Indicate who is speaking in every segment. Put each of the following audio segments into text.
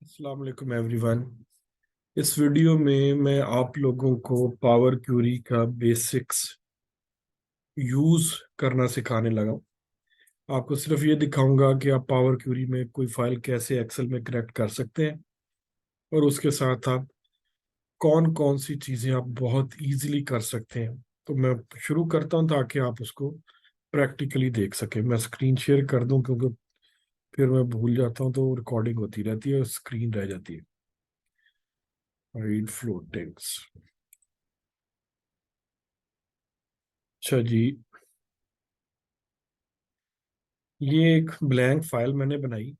Speaker 1: अस्सलाम वालेकुम एवरीवन। इस वीडियो में मैं आप लोगों को पावर क्यूरी का बेसिक्स यूज करना सिखाने लगा हूं। आपको सिर्फ ये दिखाऊंगा कि आप पावर क्यूरी में कोई फाइल कैसे एक्सेल में करेक्ट कर सकते हैं, और उसके साथ आप कौन कौन सी चीजें आप बहुत इजीली कर सकते हैं। तो मैं शुरू करता हूं ताकि आप उसको प्रैक्टिकली देख सकें। मैं स्क्रीन शेयर कर दूं क्योंकि फिर मैं भूल जाता हूं तो रिकॉर्डिंग होती रहती है और स्क्रीन रह जाती है। रीड फ्लोटिंग्स। अच्छा जी, ये एक ब्लैंक फाइल मैंने बनाई।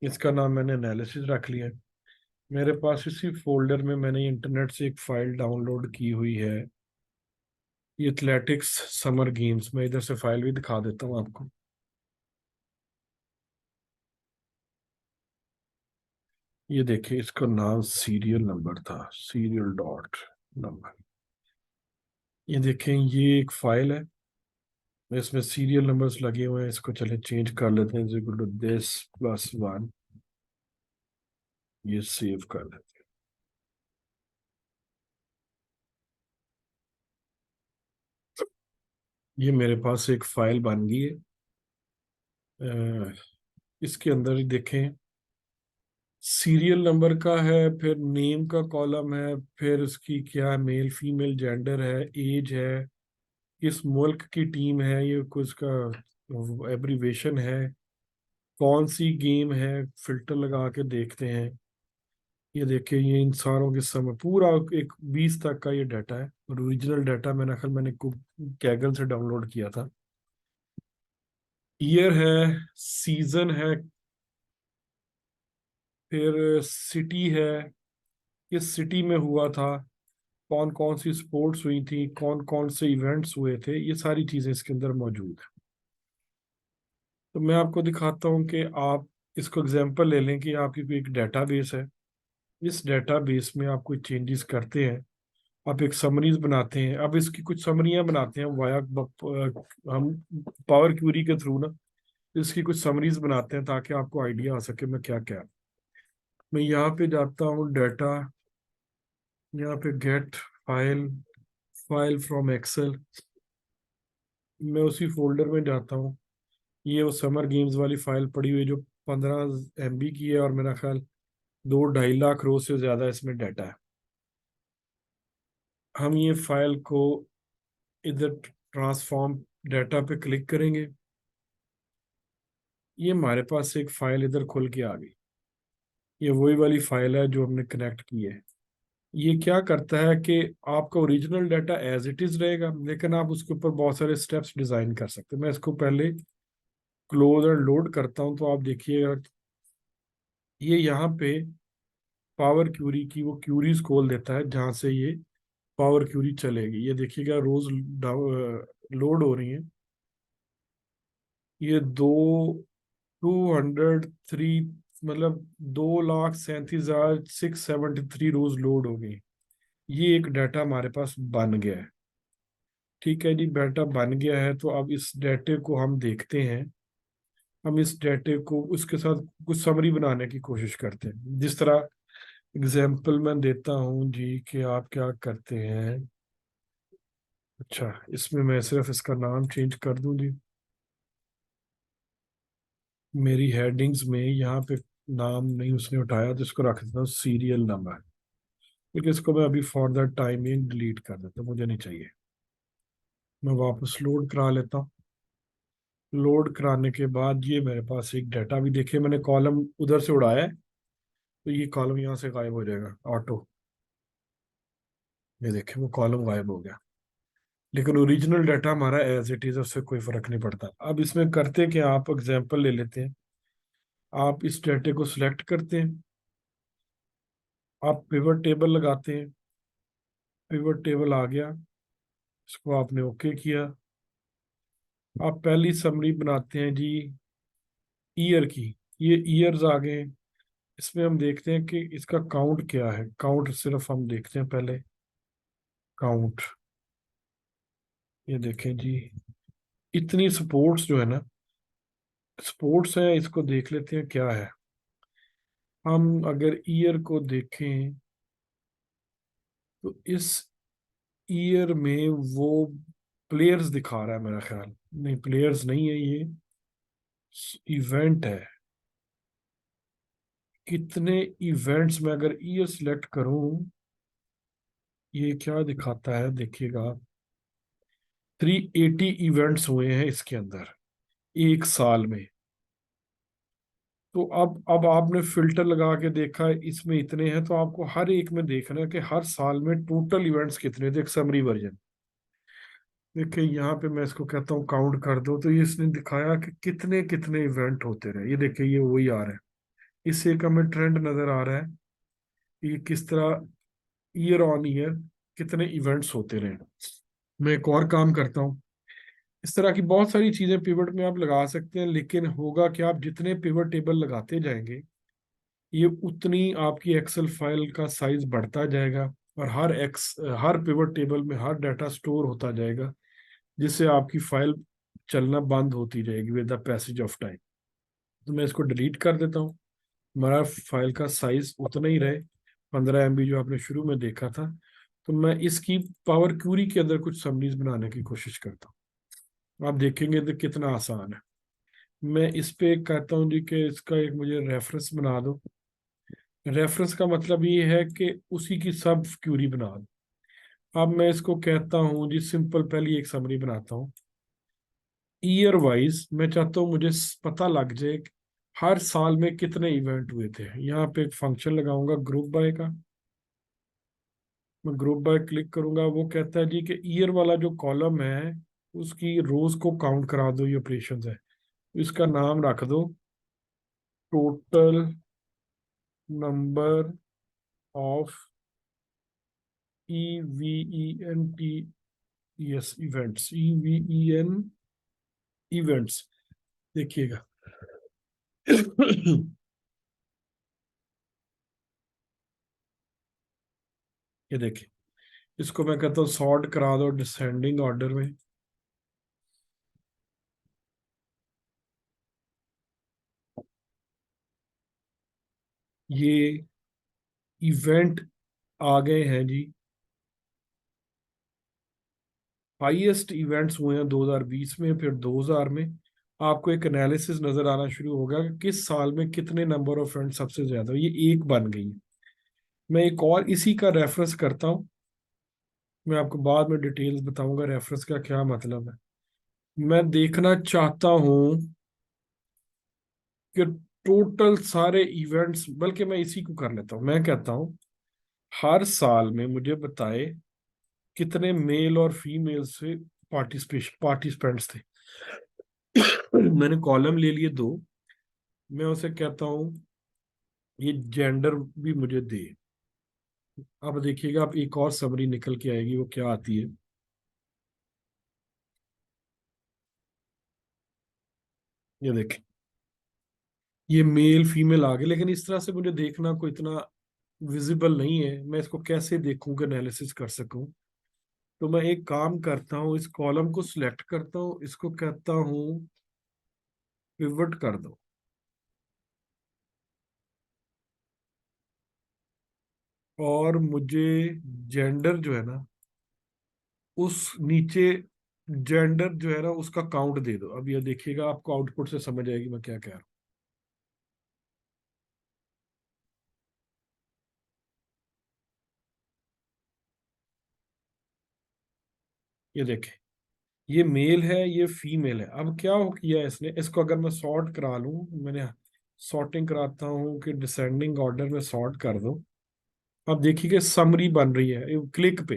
Speaker 1: इसका नाम मैंने एनालिसिस रख लिया है। मेरे पास इसी फोल्डर में मैंने इंटरनेट से एक फाइल डाउनलोड की हुई है। ये एथलेटिक्स समर गेम्स। मैं इधर से फाइल भी दिखा देता हूँ आपको। ये देखिए, इसका नाम सीरियल नंबर था, सीरियल डॉट नंबर। ये देखें, ये एक फाइल है। इसमें सीरियल नंबर्स लगे हुए हैं। इसको चले चेंज कर लेते हैं, equal to this plus one. ये सेव कर लेते हैं। ये मेरे पास एक फाइल बन गई है। अ, इसके अंदर ही देखें, सीरियल नंबर का है, फिर नेम का कॉलम है, फिर उसकी क्या मेल फीमेल जेंडर है, एज है, किस मुल्क की टीम है, ये कुछ का एब्रीवेशन है, कौन सी गेम है, फिल्टर लगा के देखते हैं। ये देखिए, ये इन सारों के समय पूरा एक 20 तक का ये डाटा है। और ओरिजिनल डाटा मैंने कैगल से डाउनलोड किया था। ईयर है, सीजन है, फिर सिटी है, किस सिटी में हुआ था, कौन कौन सी स्पोर्ट्स हुई थी, कौन कौन से इवेंट्स हुए थे, ये सारी चीजें इसके अंदर मौजूद है। तो मैं आपको दिखाता हूँ कि आप इसको एग्जांपल ले लें कि आपकी कोई एक डेटाबेस है। इस डेटाबेस में आप कोई चेंजेस करते हैं, आप एक समरीज बनाते हैं। अब इसकी कुछ समरियां बनाते हैं वाया हम पावर क्यूरी के थ्रू ना इसकी कुछ समरीज बनाते हैं ताकि आपको आइडिया आ सके मैं क्या क्या। मैं यहाँ पे जाता हूँ डाटा, यहाँ पे get file, file from Excel. मैं उसी फोल्डर में जाता हूँ। ये वो समर गेम्स वाली फाइल पड़ी हुई है जो 15 MB की है, और मेरा ख्याल 2-2.5 लाख रो से ज्यादा इसमें डाटा है। हम ये फाइल को इधर ट्रांसफॉर्म डाटा पे क्लिक करेंगे। ये हमारे पास एक फाइल इधर खुल के आ गई। ये वही वाली फाइल है जो हमने कनेक्ट की है। ये क्या करता है कि आपका original data as it is रहेगा, लेकिन आप उसके ऊपर बहुत सारे स्टेप्स डिजाइन कर सकते हैं। मैं इसको पहले क्लोज और लोड करता हूं तो आप देखिएगा, ये यहाँ पे पावर क्यूरी की वो क्यूरीज खोल देता है जहां से ये पावर क्यूरी चलेगी। ये देखिएगा, रोज लोड हो रही है। ये 203, मतलब 2,37,673 रोज लोड हो गई। ये एक डाटा हमारे पास बन गया है। ठीक है जी, डाटा बन गया है। तो अब इस डाटे को हम देखते हैं। हम इस डाटे को उसके साथ कुछ समरी बनाने की कोशिश करते हैं। जिस तरह एग्जाम्पल मैं देता हूँ जी कि आप क्या करते हैं। अच्छा, इसमें मैं सिर्फ इसका नाम चेंज कर दूं जी। मेरी हेडिंग्स में यहाँ पे नाम नहीं उसने उठाया तो इसको रख देता हूँ सीरियल नंबर। क्योंकि इसको मैं अभी फॉर द टाइमिंग डिलीट कर देता हूँ, मुझे नहीं चाहिए। मैं वापस लोड करा लेता हूँ। लोड कराने के बाद ये मेरे पास एक डाटा भी देखिए, मैंने कॉलम उधर से उड़ाया है तो ये कॉलम यहाँ से गायब हो जाएगा ऑटो। ये देखिए, वो कॉलम गायब हो गया। लेकिन ओरिजिनल डाटा हमारा एज इट इज, उससे कोई फर्क नहीं पड़ता। अब इसमें करते कि आप एग्जांपल ले लेते हैं। आप इस डाटे को सिलेक्ट करते हैं, आप पिवट टेबल लगाते हैं। पिवट टेबल आ गया, इसको आपने ओके किया। आप पहली समरी बनाते हैं जी ईयर की। ये ईयर्स आ गए। इसमें हम देखते हैं कि इसका काउंट क्या है। काउंट सिर्फ हम देखते हैं पहले, काउंट। ये देखें जी, इतनी स्पोर्ट्स जो है ना, स्पोर्ट्स है, इसको देख लेते हैं क्या है। हम अगर ईयर को देखें तो इस ईयर में वो प्लेयर्स दिखा रहा है मेरा ख्याल। नहीं, प्लेयर्स नहीं है ये, इवेंट है। कितने इवेंट्स में अगर ईयर सिलेक्ट करूं, ये क्या दिखाता है देखिएगा। 380 इवेंट्स हुए हैं इसके अंदर एक साल में। तो अब आपने फिल्टर लगा के देखा है इसमें इतने हैं, तो आपको हर एक में देखना है कि हर साल में टोटल इवेंट्स कितने थे, एक समरी वर्जन। देखिए यहाँ पे मैं इसको कहता हूँ काउंट कर दो, तो ये इसने दिखाया कि कितने कितने इवेंट होते रहे। ये देखिए ये वही आ रहा है। इससे एक हमें ट्रेंड नजर आ रहा है कि किस तरह ईयर ऑन ईयर कितने इवेंट्स होते रहे। मैं एक और काम करता हूँ। इस तरह की बहुत सारी चीजें पिवट में आप लगा सकते हैं, लेकिन होगा कि आप जितने पिवट टेबल लगाते जाएंगे, ये उतनी आपकी एक्सेल फाइल का साइज बढ़ता जाएगा, और हर पिवट टेबल में हर डाटा स्टोर होता जाएगा, जिससे आपकी फाइल चलना बंद होती जाएगी with the passage of time. तो मैं इसको डिलीट कर देता हूँ। हमारा फाइल का साइज उतना ही रहे, 15 MB जो आपने शुरू में देखा था। तो मैं इसकी पावर क्यूरी के अंदर कुछ समरीज बनाने की कोशिश करता हूँ। आप देखेंगे तो कितना आसान है। मैं इस पे कहता हूँ जी कि इसका एक मुझे रेफरेंस बना दो। रेफरेंस का मतलब ये है कि उसी की सब क्यूरी बना दो। अब मैं इसको कहता हूँ जी सिंपल, पहले एक समरी बनाता हूँ। ईयर वाइज मैं चाहता हूँ मुझे पता लग जाए कि हर साल में कितने इवेंट हुए थे। यहाँ पे एक फंक्शन लगाऊंगा ग्रुप बाय का। मैं ग्रुप बाय क्लिक करूंगा, वो कहता है जी कि ईयर वाला जो कॉलम है उसकी रोज को काउंट करा दो, ये ऑपरेशन है। इसका नाम रख दो total number of EVENT, yes events, events. देखिएगा ये देखिए, इसको मैं कहता हूँ सॉर्ट करा दो डिसेंडिंग ऑर्डर में। ये इवेंट आ गए हैं जी। हाईएस्ट इवेंट्स हुए हैं 2020 में, फिर 2000 में। आपको एक एनालिसिस नजर आना शुरू होगा कि किस साल में कितने नंबर ऑफ इवेंट सबसे ज्यादा, ये एक बन गई है। मैं एक और इसी का रेफरेंस करता हूँ। मैं आपको बाद में डिटेल्स बताऊंगा रेफरेंस का क्या मतलब है। मैं देखना चाहता हूँ कि टोटल सारे इवेंट्स, बल्कि मैं इसी को कर लेता हूँ। मैं कहता हूँ हर साल में मुझे बताए कितने मेल और फीमेल से पार्टिसिपेंट्स थे। मैंने कॉलम ले लिए दो। मैं उसे कहता हूँ ये जेंडर भी मुझे दे। अब देखिएगा, आप एक और समरी निकल के आएगी, वो क्या आती है। ये देखें, ये मेल फीमेल आ गए, लेकिन इस तरह से मुझे देखना कोई इतना विजिबल नहीं है। मैं इसको कैसे देखूं कि एनालिसिस कर सकूं। तो मैं एक काम करता हूँ, इस कॉलम को सिलेक्ट करता हूँ, इसको कहता हूँ पिवट कर दो। और मुझे जेंडर जो है ना, उस नीचे जेंडर जो है ना उसका काउंट दे दो। अब ये देखिएगा, आपको आउटपुट से समझ आएगी मैं क्या कह रहा हूँ। ये देखें, ये मेल है ये फीमेल है। अब क्या हो किया इसने, इसको अगर मैं सॉर्ट करा लूं, मैंने सॉर्टिंग कराता हूँ कि डिसेंडिंग ऑर्डर में सॉर्ट कर दो। अब देखिए कि समरी बन रही है क्लिक पे।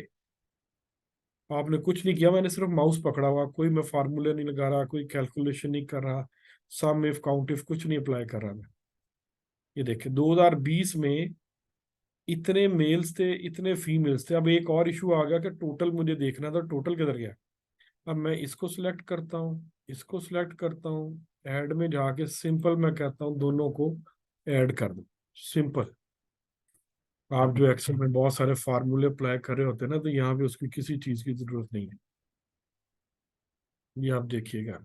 Speaker 1: आपने कुछ नहीं किया, मैंने सिर्फ माउस पकड़ा हुआ, कोई मैं फार्मूला नहीं लगा रहा, कोई कैलकुलेशन नहीं कर रहा, सम इफ काउंट इफ कुछ नहीं अप्लाई कर रहा मैं। ये देखिए 2020 में इतने मेल्स थे इतने फीमेल्स थे। अब एक और इशू आ गया कि टोटल मुझे देखना था, टोटल किधर गया। अब मैं इसको सिलेक्ट करता हूँ, इसको सिलेक्ट करता हूँ, ऐड में जाके सिंपल मैं कहता हूँ दोनों को ऐड कर दो। सिंपल। आप जो एक्सेल में बहुत सारे फार्मूले अप्लाई कर रहे होते हैं ना, तो यहाँ पे उसकी किसी चीज की जरूरत नहीं है। ये आप देखिएगा,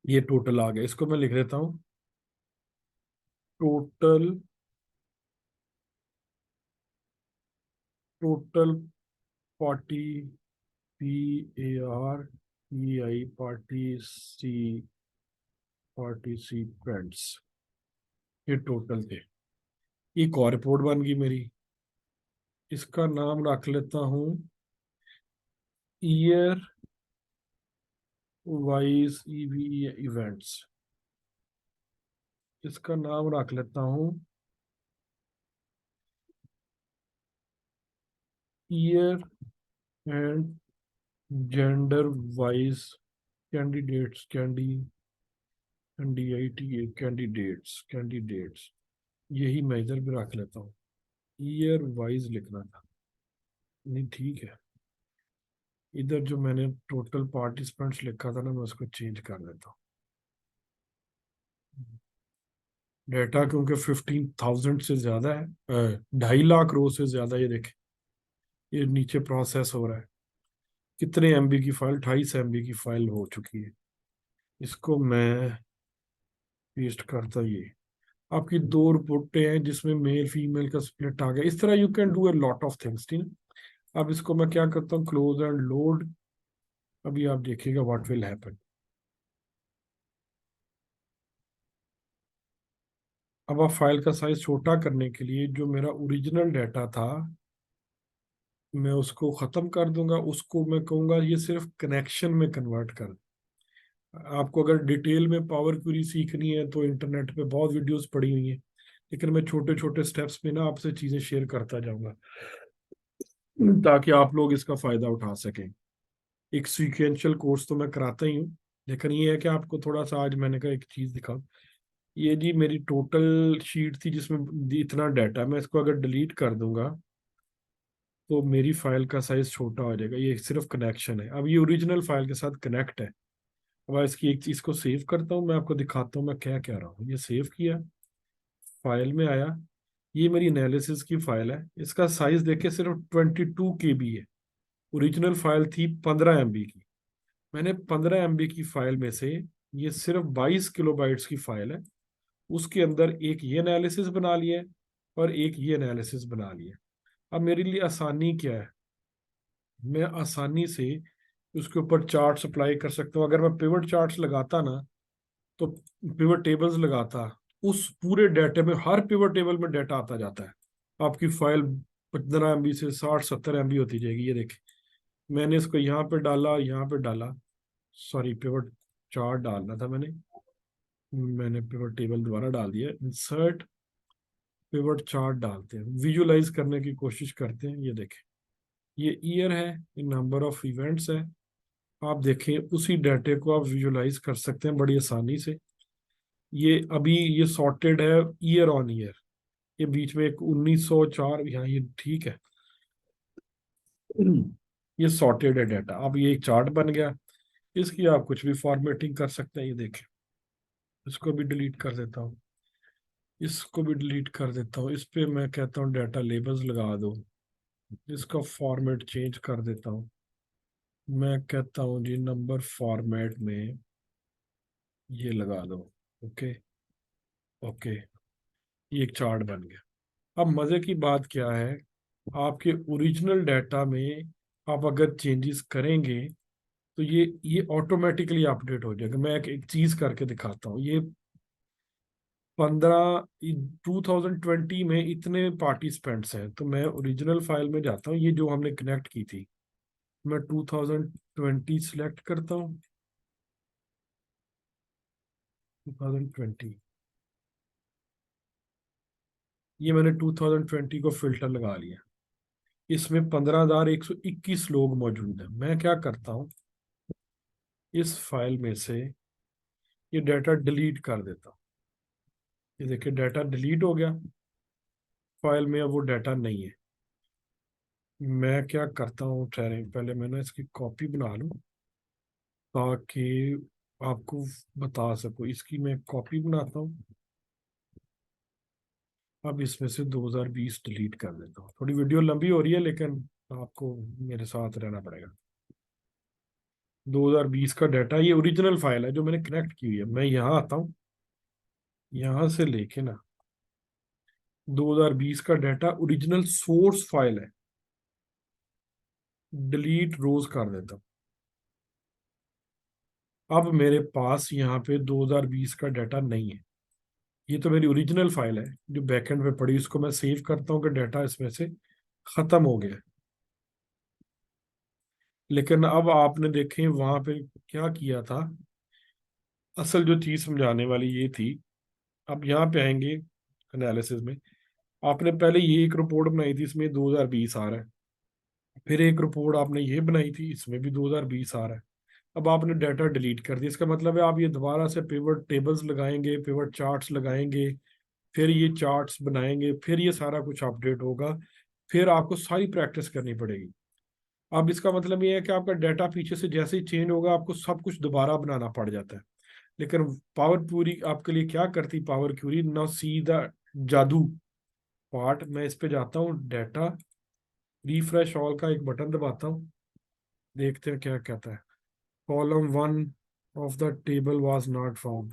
Speaker 1: ये टोटल आ गया। इसको मैं लिख देता हूँ total total party, PARTI, participants, ये टोटल थे। एक और रिपोर्ट बन गई मेरी। इसका नाम रख लेता हूँ ईयर वाइज इवेंट्स। इसका नाम रख लेता हूँ year and gender wise candidates, candidates, यही मैं इधर भी रख लेता हूँ। ईयर वाइज लिखना था, नहीं ठीक है। इधर जो मैंने टोटल पार्टिसिपेंट्स लिखा था ना, मैं उसको चेंज कर देता हूँ। डेटा क्योंकि 15,000 से ज्यादा है, 2.5 लाख रो से ज्यादा, ये देखें ये नीचे प्रोसेस हो रहा है। कितने MB की फाइल? 28 MB की फाइल हो चुकी है। इसको मैं पेस्ट करता, ये आपकी 2 रिपोर्टें हैं जिसमें मेल फीमेल का स्प्लिट आ गया। इस तरह you can do a lot of things, ठीक है। अब इसको मैं क्या करता हूँ, क्लोज एंड लोड। अभी आप देखिएगा व्हाट विल हैपन। अब आप फाइल का साइज छोटा करने के लिए जो मेरा ओरिजिनल डाटा था, मैं उसको खत्म कर दूंगा। उसको मैं कहूंगा ये सिर्फ कनेक्शन में कन्वर्ट कर। आपको अगर डिटेल में पावर क्वेरी सीखनी है तो इंटरनेट पे बहुत वीडियोस पड़ी हुई हैं, लेकिन मैं छोटे छोटे स्टेप्स में ना आपसे चीजें शेयर करता जाऊंगा ताकि आप लोग इसका फायदा उठा सकें। एक सीक्वेंशियल कोर्स तो मैं कराता ही हूँ, लेकिन ये है कि आपको थोड़ा सा आज मैंने कहा एक चीज दिखाऊं। ये जी मेरी टोटल शीट थी जिसमें इतना डाटा, मैं इसको अगर डिलीट कर दूंगा तो मेरी फाइल का साइज छोटा हो जाएगा। ये सिर्फ कनेक्शन है, अब ये ओरिजिनल फाइल के साथ कनेक्ट है। अब इसकी एक चीज को सेव करता हूँ, मैं आपको दिखाता हूँ मैं क्या कह रहा हूँ। ये सेव किया, फाइल में आया, ये मेरी एनालिसिस की फाइल है। इसका साइज देखे सिर्फ 22 KB है। ओरिजिनल फाइल थी 15 MB की। मैंने 15 MB की फाइल में से ये सिर्फ 22 KB की फाइल है, उसके अंदर एक ये एनालिसिस बना लिया है और एक ये एनालिसिस बना लिया। अब मेरे लिए आसानी क्या है, मैं आसानी से उसके ऊपर चार्ट अप्लाई कर सकता हूँ। अगर मैं पिवट चार्ट्स लगाता ना, तो पिवट टेबल्स लगाता, उस पूरे डाटे में हर पिवट टेबल में डाटा आता जाता है। आपकी फाइल 15 MB से 60-70 MB होती जाएगी। ये देखें, मैंने इसको यहाँ पे डाला, यहाँ पे डाला, सॉरी पिवट चार्ट डालना था मैंने पिवट टेबल दोबारा डाल दिया। इंसर्ट पिवट चार्ट डालते हैं, विजुलाइज करने की कोशिश करते हैं। ये देखें, ये ईयर है, ये नंबर ऑफ इवेंट्स है। आप देखें उसी डाटे को आप विजुलाइज कर सकते हैं बड़ी आसानी से। ये अभी ये सॉर्टेड है ईयर ऑन ईयर। ये बीच में एक 1904, यहाँ ये ठीक है। ये सॉर्टेड है डाटा। अब ये एक चार्ट बन गया, इसकी आप कुछ भी फॉर्मेटिंग कर सकते हैं। ये देखें, इसको भी डिलीट कर देता हूँ, इसको भी डिलीट कर देता हूँ। इस पे मैं कहता हूँ डाटा लेबल्स लगा दो, इसका फॉर्मेट चेंज कर देता हूँ। मैं कहता हूँ जी नंबर फॉर्मेट में ये लगा दो। ओके, ओके, ये एक चार्ट बन गया। अब मजे की बात क्या है, आपके ओरिजिनल डाटा में आप अगर चेंजेस करेंगे तो ये ऑटोमेटिकली अपडेट हो जाएगा। मैं एक चीज करके दिखाता हूँ। ये 2020 में इतने पार्टिसिपेंट्स हैं, तो मैं ओरिजिनल फाइल में जाता हूँ, ये जो हमने कनेक्ट की थी, मैं 2020 सिलेक्ट करता हूँ। 2020, ये मैंने 2020 को फिल्टर लगा लिया। इसमें 15,121 लोग मौजूद हैं। मैं क्या करता हूँ, इस फाइल में से ये डाटा डिलीट कर देता हूँ। ये देखिए डाटा डिलीट हो गया, फाइल में अब वो डाटा नहीं है। मैं क्या करता हूँ, ठहरे पहले मैं ना इसकी कॉपी बना लूँ ताकि आपको बता सकूँ। इसकी मैं कॉपी बनाता हूँ। अब इसमें से 2020 डिलीट कर देता हूँ। थोड़ी वीडियो लंबी हो रही है, लेकिन आपको मेरे साथ रहना पड़ेगा। 2020 का डाटा, ये ओरिजिनल फाइल है जो मैंने कनेक्ट की हुई है। मैं यहाँ आता हूँ, यहाँ से लेके ना 2020 का डाटा ओरिजिनल सोर्स फाइल है, डिलीट रोज कर देता हूँ। अब मेरे पास यहाँ पे 2020 का डाटा नहीं है। ये तो मेरी ओरिजिनल फाइल है जो बैकएंड पे पड़ी, इसको मैं सेव करता हूँ कि डाटा इसमें से खत्म हो गया। लेकिन अब आपने देखें वहां पे क्या किया था, असल जो चीज समझाने वाली ये थी। अब यहाँ पे आएंगे एनालिसिस में, आपने पहले ये एक रिपोर्ट बनाई थी, इसमें 2020 आ रहा है। फिर एक रिपोर्ट आपने ये बनाई थी, इसमें भी 2020 आ रहा है। अब आपने डाटा डिलीट कर दिया, इसका मतलब है आप ये दोबारा से पिवट टेबल्स लगाएंगे, पिवट चार्ट्स लगाएंगे, फिर ये चार्ट्स बनाएंगे, फिर ये सारा कुछ अपडेट होगा, फिर आपको सारी प्रैक्टिस करनी पड़ेगी। अब इसका मतलब ये है कि आपका डाटा पीछे से जैसे ही चेंज होगा आपको सब कुछ दोबारा बनाना पड़ जाता है। लेकिन पावर पूरी आपके लिए क्या करती, पावर क्यूरी ना सीधा जादू पार्ट। मैं इस पे जाता हूँ, डाटा रिफ्रेश ऑल का एक बटन दबाता हूँ, देखते हैं क्या कहता है। Column one of the table was not found.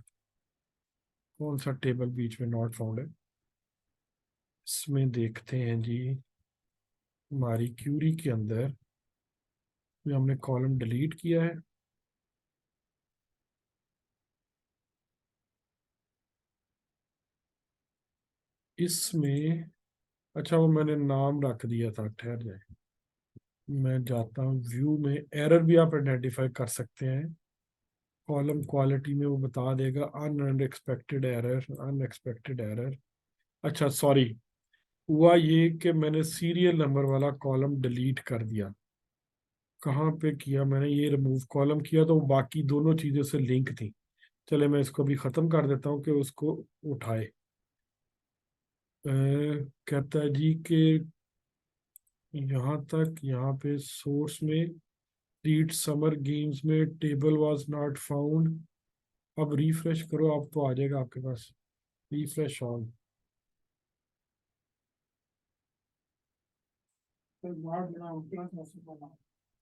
Speaker 1: कौन सा टेबल बीच में नॉट फाउंड है, इसमें देखते हैं जी। हमारी क्यूरी के अंदर जो हमने कॉलम डिलीट किया है, इसमें अच्छा वो मैंने नाम रख दिया था, ठहर जाए। मैं जाता हूँ व्यू में, एरर भी आप आइडेंटिफाई कर सकते हैं। कॉलम क्वालिटी में वो बता देगा अनएक्सपेक्टेड एरर, अनएक्सपेक्टेड एरर। अच्छा सॉरी, हुआ ये कि मैंने सीरियल नंबर वाला कॉलम डिलीट कर दिया। कहाँ पे किया मैंने, ये रिमूव कॉलम किया तो वो बाकी दोनों चीज़ों से लिंक थी। चले मैं इसको भी ख़त्म कर देता हूँ कि उसको उठाए। कहता है जी कि यहाँ तक, यहाँ पे सोर्स में रीड समर गेम्स में टेबल वाज नॉट फाउंड। अब रिफ्रेश करो, अब तो आ जाएगा आपके पास, रिफ्रेश ऑल।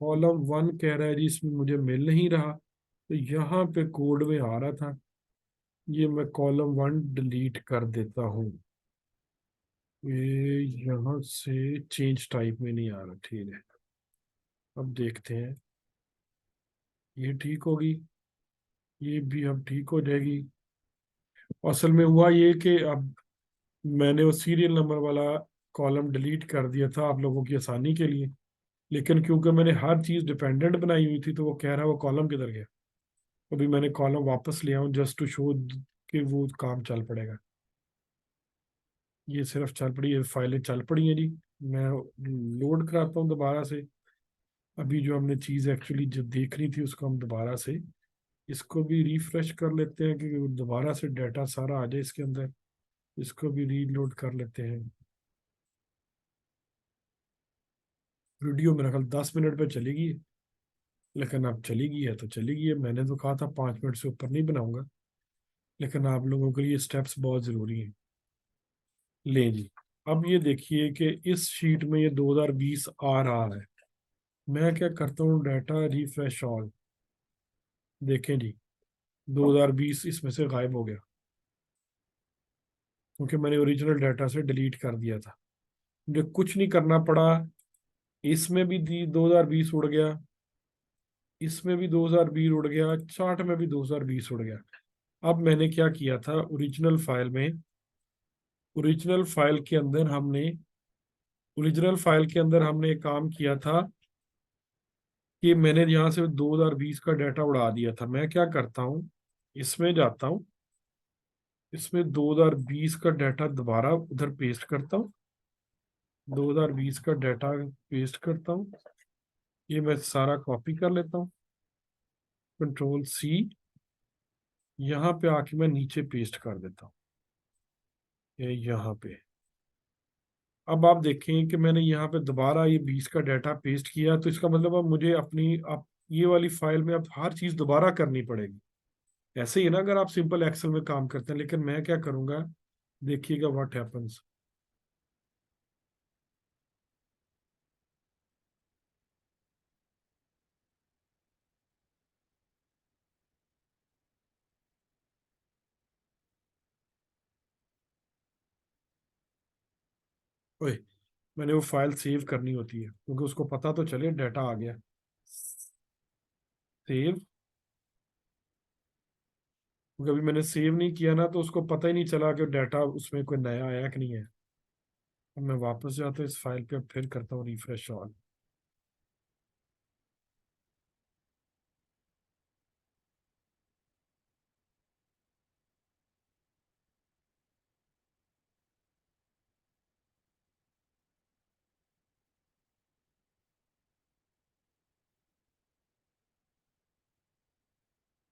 Speaker 1: कॉलम वन कह रहा है जी इसमें मुझे मिल नहीं रहा, तो यहाँ पे कोड में आ रहा था। ये मैं कॉलम वन डिलीट कर देता हूँ। ये यहाँ से चेंज टाइप में नहीं आ रहा, ठीक है। अब देखते हैं, ये ठीक होगी, ये भी अब ठीक हो जाएगी। असल में हुआ ये कि अब मैंने वो सीरियल नंबर वाला कॉलम डिलीट कर दिया था आप लोगों की आसानी के लिए। लेकिन क्योंकि मैंने हर चीज़ डिपेंडेंट बनाई हुई थी तो वो कह रहा है वो कॉलम किधर गया। अभी मैंने कॉलम वापस ले आऊँ जस्ट टू शो कि वो काम चल पड़ेगा। ये सिर्फ चल पड़ी, ये फाइलें चल पड़ी हैं जी। मैं लोड कराता हूँ दोबारा से। अभी जो हमने चीज़ एक्चुअली जो देखनी थी उसको हम दोबारा से इसको भी रिफ्रेश कर लेते हैं कि दोबारा से डाटा सारा आ जाए इसके अंदर। इसको भी रीलोड कर लेते हैं। वीडियो मेरा ख्याल 10 मिनट पे चलेगी, लेकिन अब चली गई है तो चली गई है। मैंने तो कहा था 5 मिनट से ऊपर नहीं बनाऊंगा, लेकिन आप लोगों के लिए स्टेप्स बहुत ज़रूरी हैं। ले जी, अब ये देखिए कि इस शीट में ये 2020 आ रहा है। मैं क्या करता हूँ, डाटा रिफ्रेश ऑल, देखें जी 2020 इसमें से गायब हो गया क्योंकि मैंने ओरिजिनल डाटा से डिलीट कर दिया था। मुझे कुछ नहीं करना पड़ा, इसमें भी 2020 उड़ गया, इसमें भी 2020 उड़ गया, चार्ट में भी 2020 उड़ गया। अब मैंने क्या किया था, ओरिजिनल फाइल के अंदर हमने ओरिजिनल फाइल के अंदर हमने एक काम किया था कि मैंने यहाँ से 2020 का डाटा उड़ा दिया था। मैं क्या करता हूँ, इसमें जाता हूँ, इसमें 2020 का डाटा दोबारा उधर पेस्ट करता हूँ, 2020 का डाटा पेस्ट करता हूँ। ये मैं सारा कॉपी कर लेता हूँ, कंट्रोल सी, यहाँ पे आके मैं नीचे पेस्ट कर देता हूँ, ये यहाँ पे। अब आप देखें कि मैंने यहाँ पे दोबारा ये 20 का डाटा पेस्ट किया, तो इसका मतलब अब मुझे अपनी अब ये वाली फाइल में अब हर चीज़ दोबारा करनी पड़ेगी। ऐसे ही है ना अगर आप सिंपल एक्सेल में काम करते हैं, लेकिन मैं क्या करूँगा, देखिएगा व्हाट हैपन्स। ओए, मैंने वो फाइल सेव करनी होती है क्योंकि उसको पता तो चले डाटा आ गया। सेव, क्योंकि अभी मैंने सेव नहीं किया ना, तो उसको पता ही नहीं चला कि डाटा उसमें कोई नया आया कि नहीं है। अब मैं वापस जाता हूँ इस फाइल पे, फिर करता हूँ रिफ्रेश ऑल।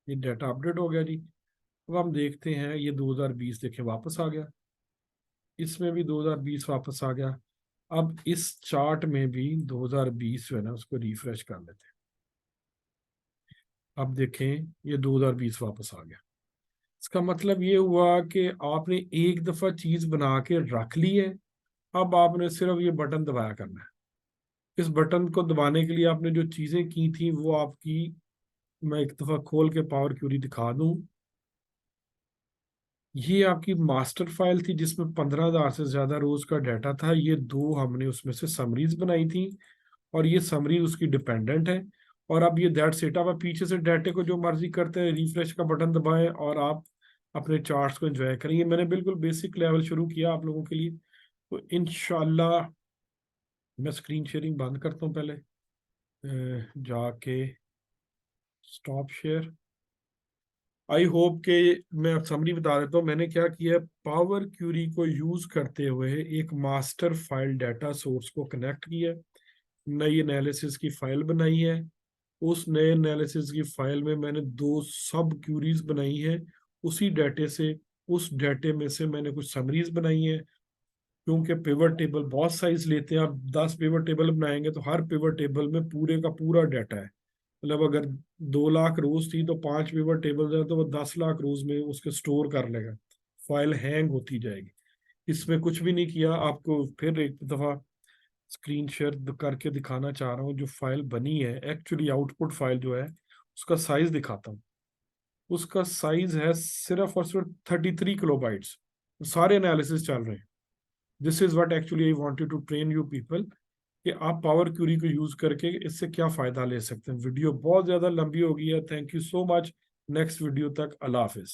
Speaker 1: ये डाटा अपडेट हो गया जी। अब हम देखते हैं, ये 2020 देखें वापस आ गया, इसमें भी 2020 वापस आ गया। अब इस चार्ट में भी 2020 जो है ना, उसको रिफ्रेश कर लेते हैं। अब देखें, ये 2020 वापस आ गया। इसका मतलब ये हुआ कि आपने एक दफा चीज बना के रख ली है। अब आपने सिर्फ ये बटन दबाया करना है। इस बटन को दबाने के लिए आपने जो चीजें की थी वो आपकी, मैं एक दफा खोल के पावर क्यूरी दिखा दूं। ये आपकी मास्टर फाइल थी जिसमें 15,000 से ज्यादा रोज का डाटा था। ये दो हमने उसमें से समरीज बनाई थी, और ये समरी उसकी डिपेंडेंट है। और अब ये दैट सेट आप पीछे से डाटे को जो मर्जी करते हैं, रिफ्रेश का बटन दबाएं और आप अपने चार्ट्स को एंजॉय करेंगे। मैंने बिल्कुल बेसिक लेवल शुरू किया आप लोगों के लिए। तो इंशाल्लाह मैं स्क्रीन शेयरिंग बंद करता हूँ पहले, जाके स्टॉप शेयर। आई होप के, मैं अब समरी बता देता हूँ मैंने क्या किया। पावर क्यूरी को यूज करते हुए एक मास्टर फाइल डाटा सोर्स को कनेक्ट किया, नई एनालिसिस की फाइल बनाई है। उस नए एनालिसिस की फाइल में मैंने दो सब क्यूरीज बनाई है उसी डाटे से। उस डाटे में से मैंने कुछ समरीज बनाई है, क्योंकि पिवट टेबल बहुत साइज लेते हैं। आप 10 पिवट टेबल बनाएंगे तो हर पिवट टेबल में पूरे का पूरा डाटा है। मतलब अगर 2 लाख रोज थी तो 5 पिवट टेबल है, तो वो 10 लाख रोज में उसके स्टोर कर लेगा। फाइल हैंग होती जाएगी। इसमें कुछ भी नहीं किया। आपको फिर एक दफा स्क्रीन शेयर करके दिखाना चाह रहा हूँ। जो फाइल बनी है एक्चुअली, आउटपुट फाइल जो है उसका साइज दिखाता हूँ। उसका साइज है सिर्फ और सिर्फ 33 किलोबाइट्स। सारे एनालिसिस चल रहे हैं। This is what actually I wanted to train you people, कि आप पावर क्यूरी को यूज करके इससे क्या फायदा ले सकते हैं। वीडियो बहुत ज्यादा लंबी हो गई है। Thank you so much. Next video तक अल्लाह हाफिज।